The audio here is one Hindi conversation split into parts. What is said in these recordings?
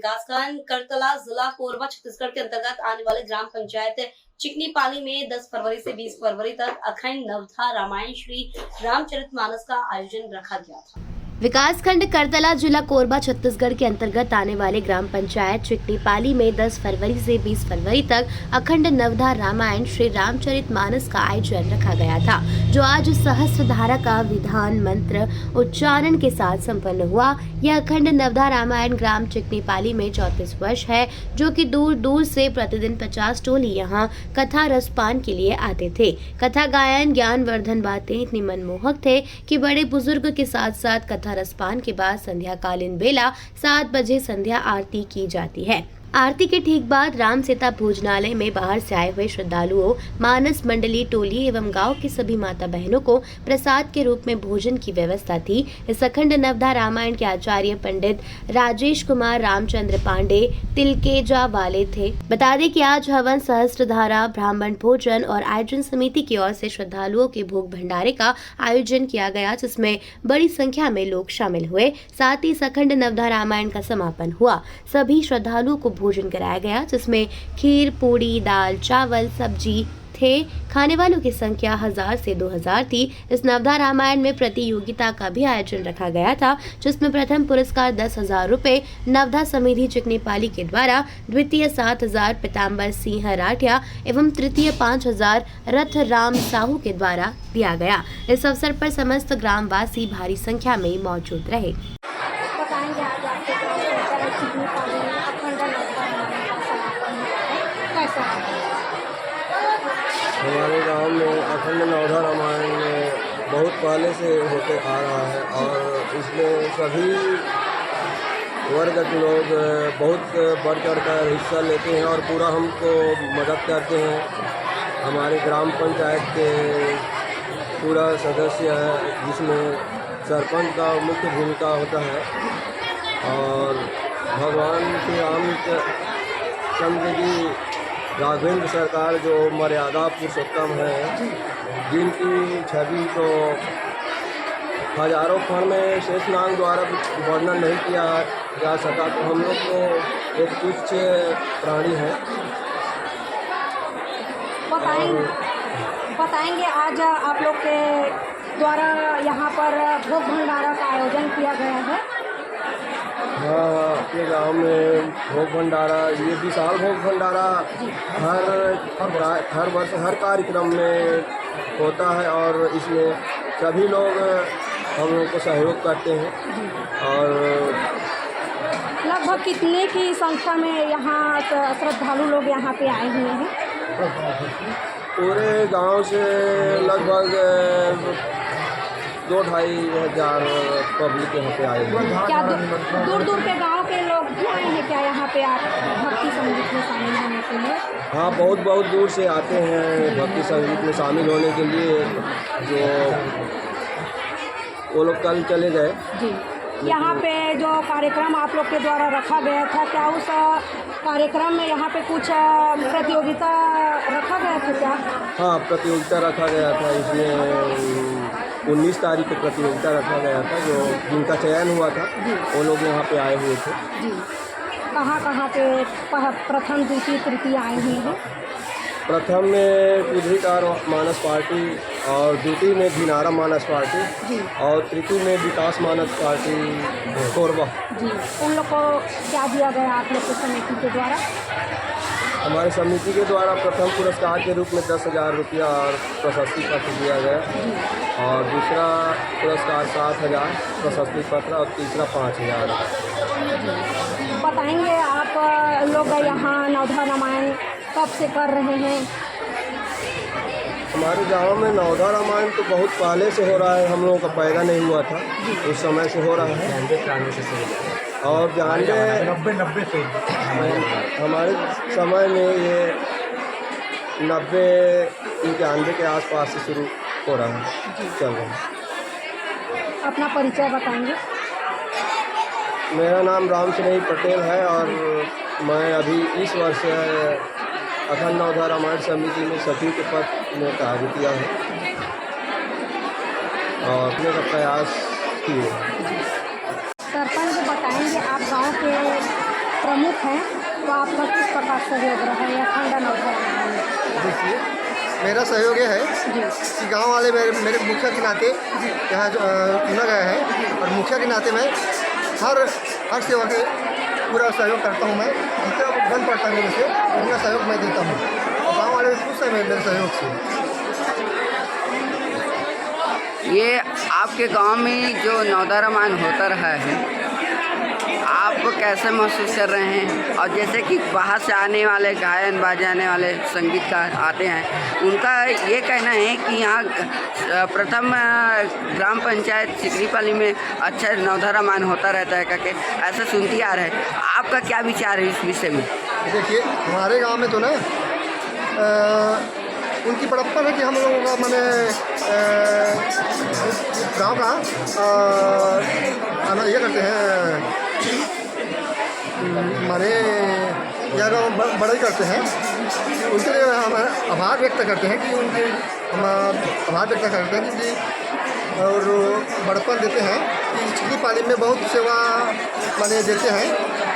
विकासखंड करतला, जिला कोरबा, छत्तीसगढ़ के अंतर्गत आने वाले ग्राम पंचायत चिकनीपाली में 10 फरवरी से 20 फरवरी तक अखंड नवधा रामायण श्री रामचरितमानस का आयोजन रखा गया था। विकासखंड करतला, जिला कोरबा, छत्तीसगढ़ के अंतर्गत आने वाले ग्राम पंचायत चिकनीपाली में 10 फरवरी से 20 फरवरी तक अखंड नवधा रामायण श्री रामचरितमानस का आयोजन रखा गया था, जो आज सहस्त्रधारा का विधान मंत्र उच्चारण के साथ संपन्न हुआ। यह अखंड नवधा रामायण ग्राम चिकनीपाली में 34 वर्ष है, जो कि दूर दूर से प्रतिदिन 50 टोली यहाँ कथा रसपान के लिए आते थे। कथा गायन, ज्ञानवर्धन बातें इतनी मनमोहक थे कि बड़े बुजुर्ग के साथ साथ कथा रसपान के बाद संध्या कालीन बेला 7 बजे संध्या आरती की जाती है। आरती के ठीक बाद राम सीता भोजनालय में बाहर से आए हुए श्रद्धालुओं, मानस मंडली टोली एवं गांव की सभी माता बहनों को प्रसाद के रूप में भोजन की व्यवस्था थी। इस अखंड नवधा रामायण के आचार्य पंडित राजेश कुमार रामचंद्र पांडे तिलकेजा वाले थे। बता दें कि आज हवन, सहस्त्रधारा, ब्राह्मण भोजन और आयोजन समिति की ओर से श्रद्धालुओं के भोग भंडारे का आयोजन किया गया, जिसमें बड़ी संख्या में लोग शामिल हुए। साथ ही इस अखंड नवधा रामायण का समापन हुआ। सभी श्रद्धालुओं को भोजन कराया गया, जिसमें खीर, पूड़ी, दाल, चावल, सब्जी थे। खाने वालों की संख्या 1000 से 2000 थी। इस नवधा रामायण में प्रतियोगिता का भी आयोजन रखा गया था, जिसमें प्रथम पुरस्कार 10,000 रुपए नवधा समिति चिकनीपाली के द्वारा, द्वितीय 7,000 पीताम्बर सिंह राठिया एवं तृतीय 5,000 रथ राम साहू के द्वारा दिया गया। इस अवसर पर समस्त ग्रामवासी भारी संख्या में मौजूद रहे। हमारे गांव में अखंड नवधा रामायण बहुत पहले से होते आ रहा है और इसमें सभी वर्ग के लोग बहुत बढ़ चढ़ कर हिस्सा लेते हैं और पूरा हमको मदद करते हैं। हमारे ग्राम पंचायत के पूरा सदस्य है, जिसमें सरपंच का मुख्य भूमिका होता है और भगवान श्री रामचंद्र जी राघवेंद्र सरकार जो मर्यादा पुरुषोत्तम है, जिनकी छवि तो हजारों फण में शेषनाग द्वारा वर्णन नहीं किया जा सका, तो हम लोग तो एक तुच्छ प्राणी है। बताएंगे आज आप लोग के द्वारा यहाँ पर भोग भंडारा का आयोजन किया गया है। हाँ, अपने गांव में भोग भंडारा, ये विशाल भोग भंडारा हर वर्ष हर कार्यक्रम में होता है और इसमें सभी लोग हम लोग को सहयोग करते हैं। और लगभग कितने की संख्या में यहाँ श्रद्धालु लोग यहाँ पे आए हुए हैं? पूरे गांव से लगभग 2-2.5 हज़ार पब्लिक यहाँ पे आए हैं। क्या दूर दूर के गांव के लोग भी आए हैं क्या यहाँ पे आप भक्ति संगीत में शामिल होने के लिए? हाँ, बहुत दूर से आते हैं भक्ति संगीत में शामिल होने के लिए। जो वो लोग कल चले गए जी। यहाँ पे जो कार्यक्रम आप लोग के द्वारा रखा गया था, क्या उस कार्यक्रम में यहाँ पे कुछ प्रतियोगिता रखा गया था क्या? हाँ, प्रतियोगिता रखा गया था। इसमें 19 तारीख को प्रतियोगिता रखा गया था, जो जिनका चयन हुआ था वो लोग यहाँ पे आए हुए थे। जी, कहाँ पे प्रथम, द्वितीय, तृतीय आए हुए हैं? प्रथम में पुधरीकार मानस पार्टी और द्वितीय में भिनारा मानस पार्टी और तृतीय में विकास मानस पार्टी कोरबा जी। उन लोग को क्या दिया गया आप लोग की समिति के द्वारा? हमारी समिति के द्वारा प्रथम पुरस्कार के रूप में 10,000 रुपया और प्रशस्ति पत्र दिया गया और दूसरा पुरस्कार 7,000 प्रशस्ति पत्र और तीसरा 5,000। बताएंगे आप लोग यहाँ नवधा रामायण कब से कर रहे हैं? हमारे गांव में नवधा रामायण तो बहुत पहले से हो रहा है, हम लोगों का पैदा नहीं हुआ था उस समय से हो रहा है। और 90 से हमारे समय में ये 90-91 के आसपास से शुरू हो रहा है, चल रहा है। अपना परिचय बताएंगे? मेरा नाम रामचंद्र पटेल है और मैं अभी इस वर्ष अखंड नवधा रामायण समिति में सचिव के पद में कार्य किया है और अपने का प्रयास किए। सरपंच बताएंगे, आप गांव के प्रमुख हैं, तो आपका किस प्रकार सहयोग रहा है अखंड नवधारा रामायण में? देखिए, मेरा सहयोग ये है कि गांव वाले मेरे मुखिया के नाते यहाँ चुना गया है, और मुखिया के नाते मैं हर सेवा के पूरा सहयोग करता हूँ। मैं जितना बन पड़ता है मेरे से उतना सहयोग मैं देता हूँ, और गाँव वाले खुश हैं मेरे सहयोग से। ये आपके गांव में जो नवधारा रामायण होता रहा है, आप कैसे महसूस कर रहे हैं? और जैसे कि बाहर से आने वाले गायन बजाने वाले संगीतकार आते हैं, उनका ये कहना है कि यहाँ प्रथम ग्राम पंचायत चिकनीपाली में अच्छा नवधारा रामायण होता रहता है करके ऐसा सुनती आ रहा है। आपका क्या विचार है इस विषय में? देखिए, हमारे गांव में तो ना उनकी बड़प्पन है कि हम लोगों का मैंने गांव का ये करते हैं, माने यह गाँव बड़ा ही करते हैं। उनके लिए हम आभार व्यक्त करते हैं कि उनके हम आभार व्यक्त करते हैं कि और बड़प्पन देते हैं कि चिकनीपाली में बहुत सेवा माने देते हैं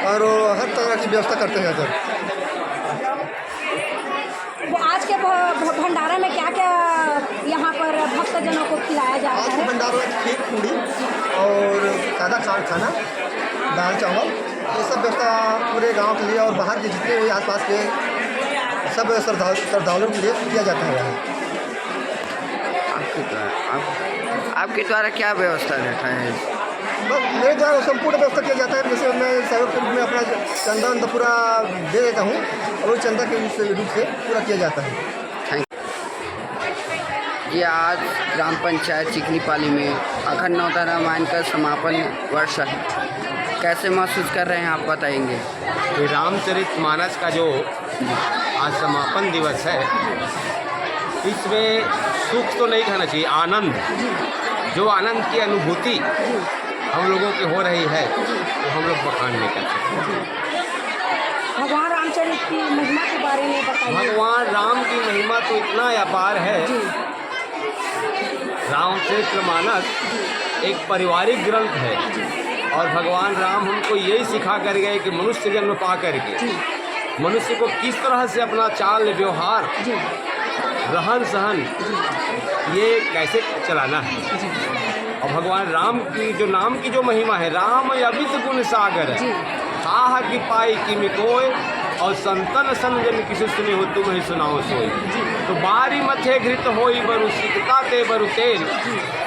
और हर तरह की व्यवस्था करते हैं। सर, वो आज के भंडारा में क्या क्या यहाँ पर भक्तजनों को खिलाया जाता आज के है? भंडारा में खीर पूड़ी और सादा खाना, दाल चावल, ये सब व्यवस्था पूरे गांव के लिए और बाहर के जितने भी आसपास के सब श्रद्धालुओं के लिए किया जाता है। आपके द्वारा क्या व्यवस्था रहता है? बस मेरे द्वारा संपूर्ण व्यवस्था किया जाता है। जैसे मैं सहयोग के रूप में अपना चंदा पूरा दे देता हूँ, और वो चंदा के रूप से पूरा किया जाता है। ये आज ग्राम पंचायत चिकनीपाली में अखंड नवधारा रामायण का समापन वर्ष है, कैसे महसूस कर रहे हैं आप बताएंगे? ये रामचरितमानस का जो आज समापन दिवस है, इसमें सुख तो नहीं कहना चाहिए, आनंद, जो आनंद की अनुभूति हम लोगों की हो रही है तो हम लोग बखान नहीं कर सकते। भगवान रामचरित की महिमा के बारे में बताइए। भगवान राम की महिमा तो इतना अपार है। रामचरितमानस एक पारिवारिक ग्रंथ है, और भगवान राम हमको यही सिखा कर गए कि मनुष्य जन्म पा करके मनुष्य को किस तरह से अपना चाल व्यवहार, रहन सहन ये कैसे चलाना है। और भगवान राम की जो नाम की जो महिमा है, राम अमित गुण सागर आह की पाई की मिकोय, और संतन संजन किसी सुने हो तुम ही सुनाओ सोई। तो बारी मथे घृत होई बरु सिकता ते बरु तेल,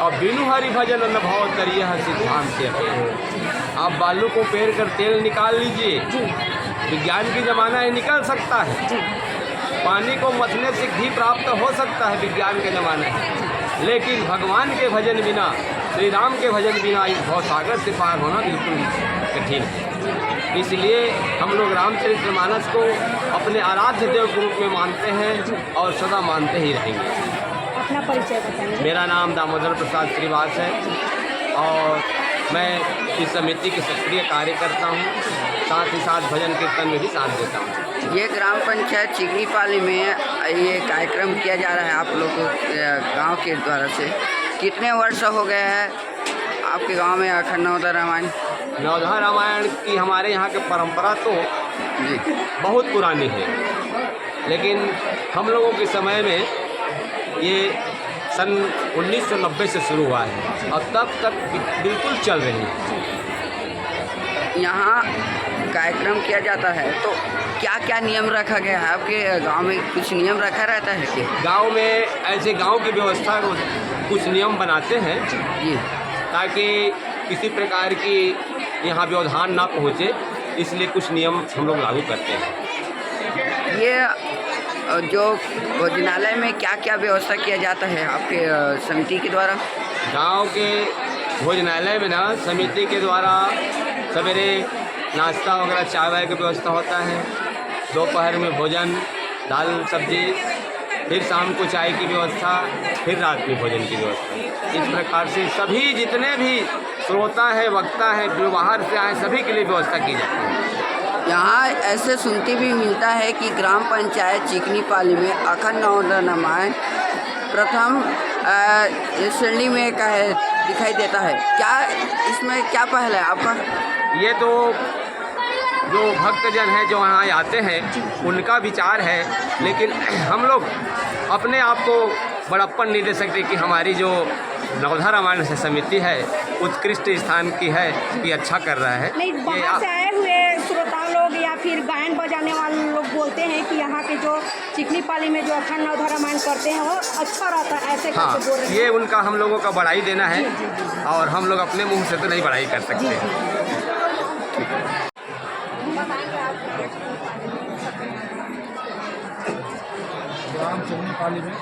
और बिनु हरि भजन न भाव तरियह सिद्धांत से अकेल। आप बालू को पेर कर तेल निकाल लीजिए, विज्ञान की ज़माना है, निकल सकता है। पानी को मथने से घी प्राप्त हो सकता है, विज्ञान का ज़माना है। लेकिन भगवान के भजन बिना, श्री राम के भजन बिना इस भवसागर से पार होना बिल्कुल कठिन है। इसलिए हम लोग रामचरितमानस को अपने आराध्य देव के रूप में मानते हैं और सदा मानते ही रहेंगे। अपना परिचय बताइए। मेरा नाम दामोदर प्रसाद श्रीवास है, और मैं इस समिति के सक्रिय कार्यकर्ता हूँ, साथ ही साथ भजन कीर्तन में भी साथ देता हूँ। ये ग्राम पंचायत चिकनीपाली में ये कार्यक्रम किया जा रहा है आप लोग गांव के द्वारा से, कितने वर्ष हो गए हैं आपके गांव में अखंड नवधारा रामायण? नवधारा रामायण की हमारे यहाँ की परंपरा तो जी बहुत पुरानी है, लेकिन हम लोगों के समय में ये सन 1990 से शुरू हुआ है, और तब तक बिल्कुल चल रही है। यहाँ कार्यक्रम किया जाता है तो क्या क्या नियम रखा गया है? आपके गांव में कुछ नियम रखा रहता है कि गांव में ऐसे गांव की व्यवस्था को कुछ नियम बनाते हैं जी, ताकि किसी प्रकार की यहाँ व्यवधान ना पहुँचे, इसलिए कुछ नियम हम लोग लागू करते हैं। ये जो भोजनालय में क्या क्या व्यवस्था किया जाता है आपके समिति के द्वारा? गांव के भोजनालय में ना समिति के द्वारा सवेरे नाश्ता वगैरह, चाय वाय की व्यवस्था होता है, दोपहर में भोजन, दाल सब्जी, फिर शाम को चाय की व्यवस्था, फिर रात में भोजन की व्यवस्था। इस प्रकार से सभी जितने भी श्रोता है, वक्ता है, जो बाहर से आए, सभी के लिए व्यवस्था की जाती है। यहाँ ऐसे सुनते भी मिलता है कि ग्राम पंचायत चिकनीपाली में अखंड नवधारा रामायण प्रथम श्रेणी में का है दिखाई देता है। क्या इसमें क्या पहल है आपका? ये तो जो भक्तजन हैं जो वहाँ आते हैं उनका विचार है, लेकिन हम लोग अपने आप को बड़प्पन नहीं दे सकते कि हमारी जो नवधा रामायण समिति है उत्कृष्ट स्थान की है कि अच्छा कर रहा है। नहीं, बाहर से आए हुए श्रोता लोग या फिर गायन बजाने वाले लोग बोलते हैं कि यहाँ के जो चिकनी पाली में जो अखंड नवधा रामायण करते हैं वो अच्छा रहता है, ऐसे हाँ, करके बोल रहे हैं। ये उनका हम लोगों का बड़ाई देना है और हम लोग अपने मुंह से तो नहीं बड़ाई कर सकते। ग्राम चिकनी पाली में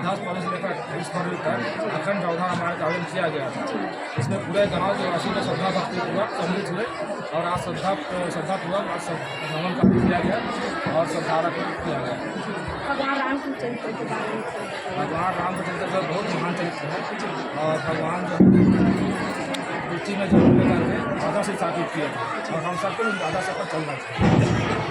10 फरवरी से लेकर 20 फरवरी तक अखंड नवधा रामायण का आयोजन किया गया था। इसमें पूरे गांव के वासी ने श्रद्धा भक्ति पूर्वक सम्मिलित हुए और आज श्रद्धापूर्वक आज भ्रमण का किया गया और श्रद्धारक किया गया। भगवान राम के चरित्र के बारे में भगवान राम का चरित्र जो बहुत महान चरित्र है और भगवान जो पृथ्वी में जन्म लेकर के दादा से स्थापित किया और हम सबको दादा से पर चलना चाहिए।